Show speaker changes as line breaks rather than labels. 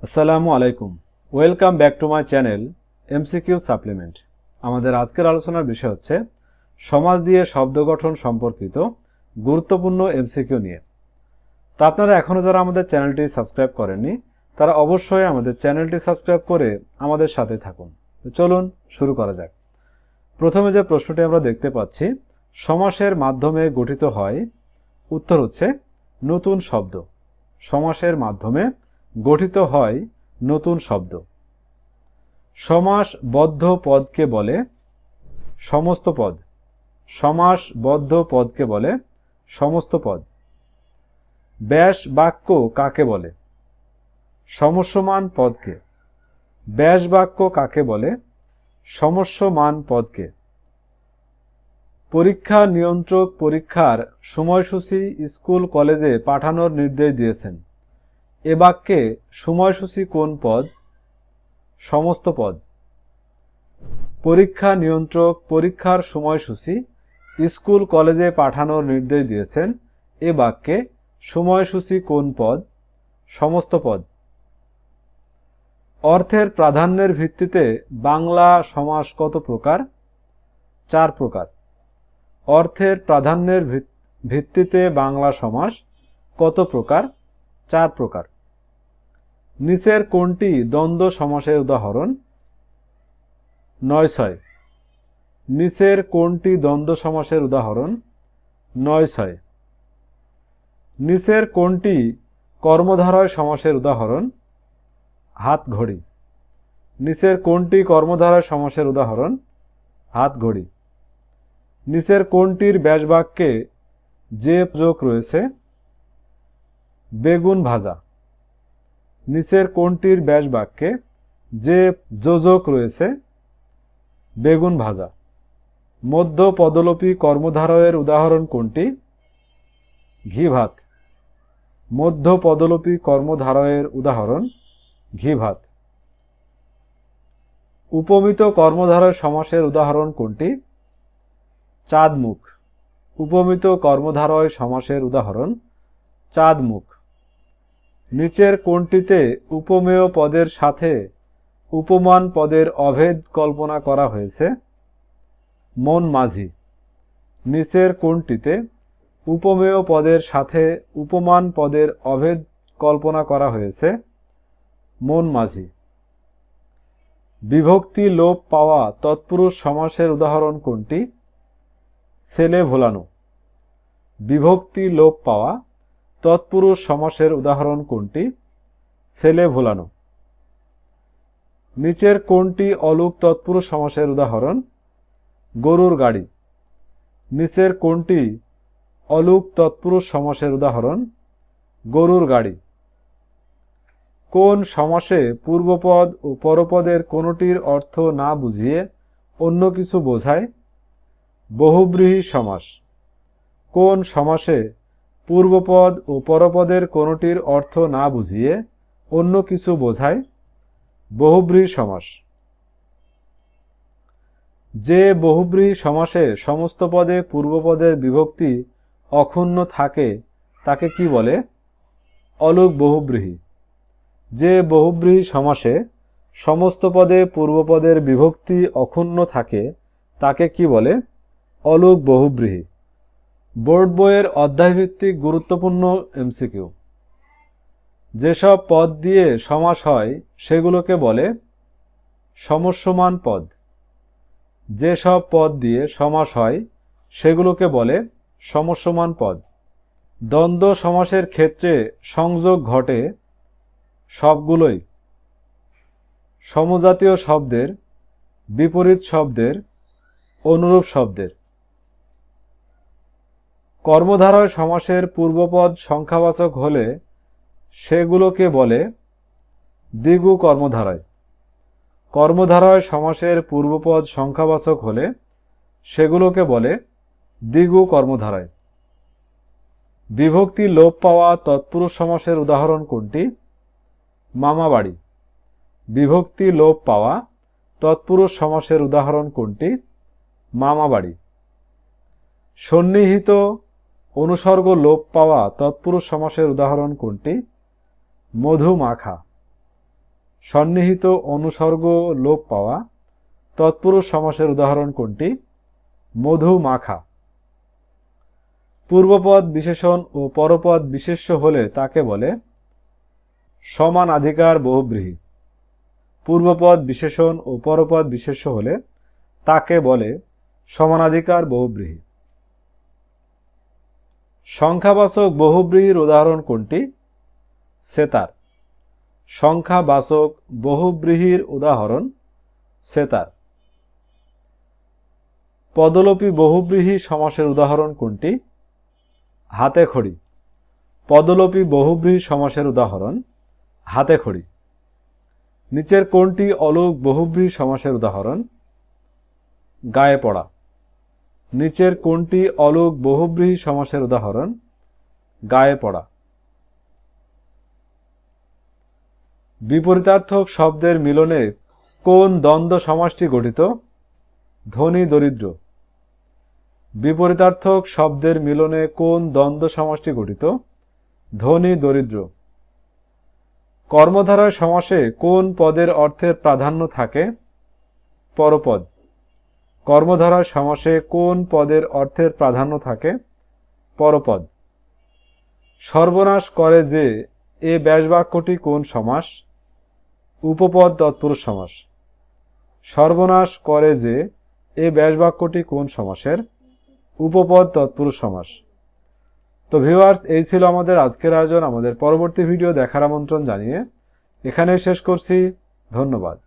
আসসালামু আলাইকুম। Welcome back to my channel MCQ supplement. আমাদের আজকের আলোচনার বিষয় হচ্ছে সমাস দিয়ে শব্দ গঠন সম্পর্কিত গুরুত্বপূর্ণ এমসিকিউ নিয়ে। তো আপনারা এখনও যারা আমাদের চ্যানেলটি সাবস্ক্রাইব করেননি তারা অবশ্যই আমাদের চ্যানেলটি সাবস্ক্রাইব করে আমাদের সাথে থাকুন। তো চলুন শুরু করা যাক। প্রথমে যে প্রশ্নটি আমরা দেখতে পাচ্ছি, সমাসের মাধ্যমে গঠিত হয়, উত্তর হচ্ছে নতুন শব্দ। সমাসের মাধ্যমে গঠিত হয় নতুন শব্দ। সমাসবদ্ধ পদকে বলে সমস্ত পদ। সমাসবদ্ধ পদকে বলে সমস্ত পদ। ব্যাস বাক্য কাকে বলে? সমস্যমান পদকে। ব্যাস বাক্য কাকে বলে? সমস্যমান পদকে। পরীক্ষা নিয়ন্ত্রক পরীক্ষার সময়সূচি স্কুল কলেজে পাঠানোর নির্দেশ দিয়েছেন। এ বাক্যে সময়সূচি কোন পদ? সমস্ত পদ। পরীক্ষা নিয়ন্ত্রক পরীক্ষার সময়সূচি স্কুল কলেজে পাঠানোর নির্দেশ দিয়েছেন। এ বাক্যে সময়সূচি কোন পদ? সমস্ত পদ। অর্থের প্রাধান্যের ভিত্তিতে বাংলা সমাস কত প্রকার? 4 প্রকার। অর্থের প্রাধান্যের ভিত্তিতে বাংলা সমাস কত প্রকার? 4 প্রকার। নিচের কোনটি দ্বন্দ্ব সমাসের উদাহরণ? 9-6। নিচের কোনটি দ্বন্দ্ব সমাসের উদাহরণ? 9-6। নিচের কোনটি কর্মধারয় সমাসের উদাহরণ? হাত ঘড়ি। নিচের কোনটি কর্মধারয় সমাসের উদাহরণ? হাত ঘড়ি। নিচের কোনটির ব্যাসবাক্যে যে যোগ রয়েছে? বেগুন ভাজা। নিচের কোনটির ব্যাসবাক্যে যে যোজক রয়েছে? বেগুন ভাজা। মধ্য পদলোপী কর্মধারয়ের উদাহরণ কোনটি? ঘি ভাত। মধ্য পদলোপী কর্মধারয়ের উদাহরণ ঘি ভাত। উপমিত কর্মধারয় সমাসের উদাহরণ কোনটি? চাঁদ মুখ। উপমিত কর্মধারয় সমাসের উদাহরণ চাঁদ মুখ। নিচের কোনটিতে উপমেয় পদের সাথে উপমান পদের অভেদ কল্পনা করা হয়েছে? মন মাঝি। নিচের কোনটিতে উপমেয় পদের সাথে উপমান পদের অভেদ কল্পনা করা হয়েছে? মন মাঝি। বিভক্তি লোপ পাওয়া তৎপুরুষ সমাসের উদাহরণ কোনটি? ছেলে ভোলানো। বিভক্তি লোপ পাওয়া তৎপুরুষ সমাসের উদাহরণ কোনটি? ছেলে ভোলানো। নিচের কোনটি অলুক তৎপুরুষ সমাসের উদাহরণ? গরুর গাড়ি। নিচের কোনটি অলুক তৎপুরুষ সমাসের উদাহরণ? গরুর গাড়ি। কোন সমাসে পূর্বপদ ও পরপদের কোনটির অর্থ না বুঝিয়ে অন্য কিছু বোঝায়? বহুব্রীহি সমাস। কোন সমাসে পূর্বপদ ও পরপদের কোনটির অর্থ না বুঝিয়ে অন্য কিছু বোঝায়? বহুব্রীহি সমাস। যে বহুব্রীহি সমাসে সমস্ত পদে পূর্বপদের বিভক্তি অক্ষুণ্ণ থাকে তাকে কি বলে? অলুক বহুব্রীহি। যে বহুব্রীহি সমাসে সমস্ত পদে পূর্বপদের বিভক্তি অক্ষুণ্ণ থাকে তাকে কি বলে? অলুক বহুব্রীহি। বোর্ড বইয়ের অধ্যায়ভিত্তিক গুরুত্বপূর্ণ এমসিকিউ। যেসব পদ দিয়ে সমাস হয় সেগুলোকে বলে সমস্যমান পদ। যেসব পদ দিয়ে সমাস হয় সেগুলোকে বলে সমস্যমান পদ। দ্বন্দ্ব সমাসের ক্ষেত্রে সংযোগ ঘটে সবগুলোই: সমজাতীয় শব্দের, বিপরীত শব্দের, অনুরূপ শব্দের। কর্মধারয় সমাসের পূর্বপদ সংখ্যাবাচক হলে সেগুলোকে বলে দ্বিগু কর্মধারয়। কর্মধারয় সমাসের পূর্বপদ সংখ্যাবাচক হলে সেগুলোকে বলে দ্বিগু কর্মধারয়। বিভক্তি লোপ পাওয়া তৎপুরুষ সমাসের উদাহরণ কোনটি? মামাবাড়ি। বিভক্তি লোপ পাওয়া তৎপুরুষ সমাসের উদাহরণ কোনটি? মামাবাড়ি। সন্নিহিত অনুসর্গ লোপ পাওয়া তৎপুরুষ সমাসের উদাহরণ কোনটি? মধুমাখা। সন্নিহিত অনুসর্গ লোপ পাওয়া। তৎপুরুষ সমাসের উদাহরণ কোনটি? মধুমাখা। পূর্বপদ বিশেষণ ও পরপদ বিশেষ্য হলে তাকে বলে সমানাধিকার বহুব্রীহি। পূর্বপদ বিশেষণ ও পরপদ বিশেষ্য হলে তাকে বলে সমানাধিকার বহুব্রীহি। সংখ্যাবাচক বহুব্রীহির উদাহরণ কোনটি? সেতার। সংখ্যাবাচক বহুব্রীহির উদাহরণ সেতার। পদলোপী বহুব্রীহি সমাসের উদাহরণ কোনটি? হাতেখড়ি। পদলোপী বহুব্রীহি সমাসের উদাহরণ হাতেখড়ি। নিচের কোনটি অলৌক বহুব্রীহি সমাসের উদাহরণ? গায়ে পড়া। নিচের কোনটি অলৌক বহুব্রীহি সমাসের উদাহরণ? গায়ে পড়া। বিপরীতার্থক শব্দের মিলনে কোন দ্বন্দ্ব সমাসটি গঠিত? ধনী দরিদ্র। বিপরীতার্থক শব্দের মিলনে কোন দ্বন্দ্ব সমাসটি গঠিত? ধনী দরিদ্র। কর্মধারয় সমাসে কোন পদের অর্থের প্রাধান্য থাকে? পরপদ। কর্মধারয় সমাসে কোন পদের অর্থের প্রাধান্য থাকে? পরপদ। সর্বনাশ করে যে এ ব্যাসবাক্যটি কোন সমাস? উপপদ তৎপুরুষ সমাস। সর্বনাশ করে যে এ ব্যাসবাক্যটি কোন সমাসের? উপপদ তৎপুরুষ সমাস। তো ভিউয়ার্স, এই ছিল আমাদের আজকের আয়োজন। আমাদের পরবর্তী ভিডিও দেখার আমন্ত্রণ জানিয়ে এখানেই শেষ করছি। ধন্যবাদ।